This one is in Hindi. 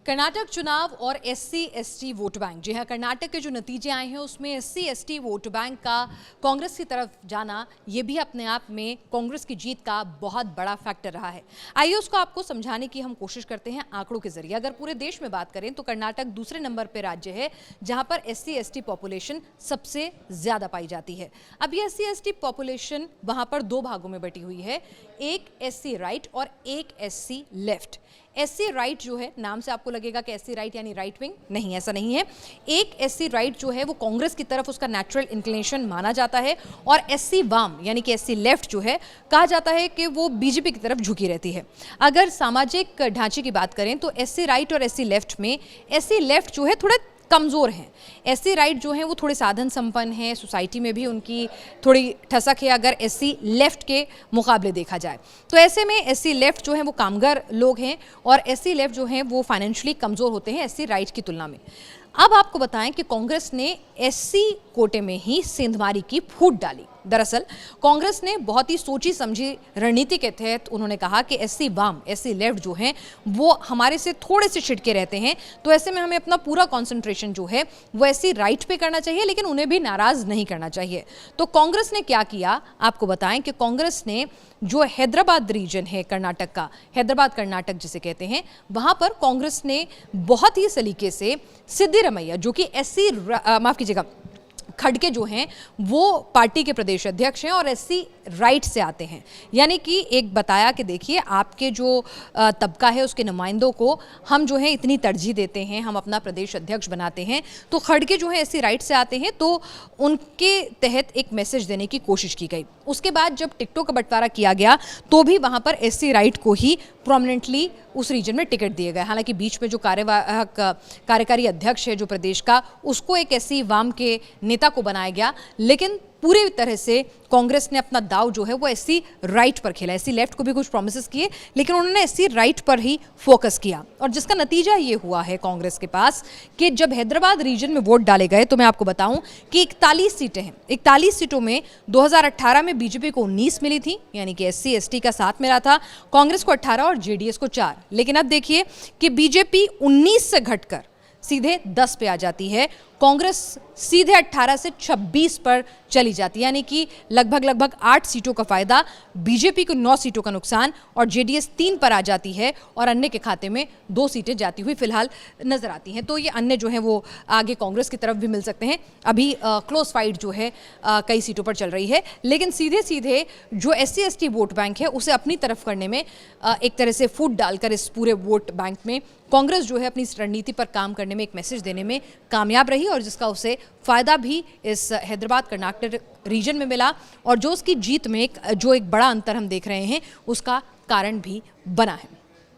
कर्नाटक चुनाव और एससी एसटी वोट बैंक। जी हां, कर्नाटक के जो नतीजे आए हैं उसमें एससी एसटी वोट बैंक का कांग्रेस की तरफ जाना ये भी अपने आप में कांग्रेस की जीत का बहुत बड़ा फैक्टर रहा है। आइए उसको आपको समझाने की हम कोशिश करते हैं आंकड़ों के जरिए। अगर पूरे देश में बात करें तो कर्नाटक दूसरे नंबर पर राज्य है जहां पर एससी एसटी पॉपुलेशन सबसे ज्यादा पाई जाती है। अब ये एससी एसटी पॉपुलेशन वहां पर दो भागों में बटी हुई है, एक एससी राइट और एक एससी लेफ्ट। एससी राइट जो है, नाम से आपको लगेगा कि एससी राइट यानी राइट विंग, नहीं, ऐसा नहीं है। एक एससी राइट जो है वो कांग्रेस की तरफ उसका नेचुरल इंक्लिनेशन माना जाता है और एससी वाम यानी कि एससी लेफ्ट जो है कहा जाता है कि वो बीजेपी की तरफ झुकी रहती है। अगर सामाजिक ढांचे की बात करें तो एससी राइट और एससी लेफ्ट में एससी लेफ्ट जो है थोड़े कमज़ोर हैं। एससी राइट जो हैं वो थोड़े साधन संपन्न हैं, सोसाइटी में भी उनकी थोड़ी ठसक है अगर एससी लेफ्ट के मुकाबले देखा जाए। तो ऐसे में एससी लेफ्ट जो हैं वो कामगार लोग हैं और एससी लेफ्ट जो हैं वो फाइनेंशियली कमज़ोर होते हैं एससी राइट की तुलना में। अब आपको बताएं कि कांग्रेस ने एससी कोटे में ही सेंधमारी की फूट डाली। दरअसल कांग्रेस ने बहुत ही सोची समझी रणनीति के तहत उन्होंने कहा कि एससी वाम एससी लेफ्ट जो हैं वो हमारे से थोड़े से छिटके रहते हैं, तो ऐसे में हमें अपना पूरा कंसंट्रेशन जो है वो एससी राइट पे करना चाहिए, लेकिन उन्हें भी नाराज नहीं करना चाहिए। तो कांग्रेस ने क्या किया आपको बताएं कि कांग्रेस ने जो हैदराबाद रीजन है कर्नाटक का, हैदराबाद कर्नाटक जिसे कहते हैं, वहां पर कांग्रेस ने बहुत ही सलीके से सिद्धिरमैया जो कि एससी माफ कीजिएगा खड़गे जो हैं वो पार्टी के प्रदेश अध्यक्ष हैं और एससी राइट से आते हैं, यानी कि एक बताया कि देखिए आपके जो तबका है उसके नुमाइंदों को हम जो है इतनी तरजीह देते हैं, हम अपना प्रदेश अध्यक्ष बनाते हैं, तो खड़गे जो है एससी राइट से आते हैं, तो उनके तहत एक मैसेज देने की कोशिश की गई। उसके बाद जब टिकटों का बंटवारा किया गया तो भी वहाँ पर एससी राइट को ही प्रोमिनेंटली उस रीजन में टिकट दिए गए। हालांकि बीच में जो कार्यकारी अध्यक्ष है जो प्रदेश का, उसको एक एससी वाम के नेता को बनाया गया, लेकिन पूरी तरह से कांग्रेस ने अपना दाव जो है वो एससी राइट पर खेला। एससी लेफ्ट को भी कुछ प्रॉमिसेस किए, लेकिन उन्होंने एससी राइट पर ही फोकस किया और जिसका नतीजा ये हुआ है कांग्रेस के पास कि जब हैदराबाद रीजन में वोट डाले गए तो मैं आपको बताऊं कि 41 सीटें हैं। 41 सीटों में 2018 में बीजेपी को 19 मिली थी, यानी कि एससी एसटी का साथ मिला था, कांग्रेस को 18 और जेडीएस को 4। लेकिन अब देखिए कि बीजेपी 19 से घटकर सीधे 10 पे आ जाती है, कांग्रेस सीधे 18 से 26 पर चली जाती है, यानी कि लगभग 8 सीटों का फायदा, बीजेपी को 9 सीटों का नुकसान और जेडीएस 3 पर आ जाती है और अन्य के खाते में 2 सीटें जाती हुई फिलहाल नजर आती हैं। तो ये अन्य जो हैं वो आगे कांग्रेस की तरफ भी मिल सकते हैं। अभी क्लोज फाइट जो है कई सीटों पर चल रही है, लेकिन सीधे सीधे जो एससी एसटी वोट बैंक है उसे अपनी तरफ करने में एक तरह से फूट डालकर इस पूरे वोट बैंक में कांग्रेस जो है अपनी रणनीति पर काम करने में, एक मैसेज देने में कामयाब रही और जिसका उसे फायदा भी इस हैदराबाद कर्नाटक रीजन में मिला और जो उसकी जीत में एक बड़ा अंतर हम देख रहे हैं उसका कारण भी बना है।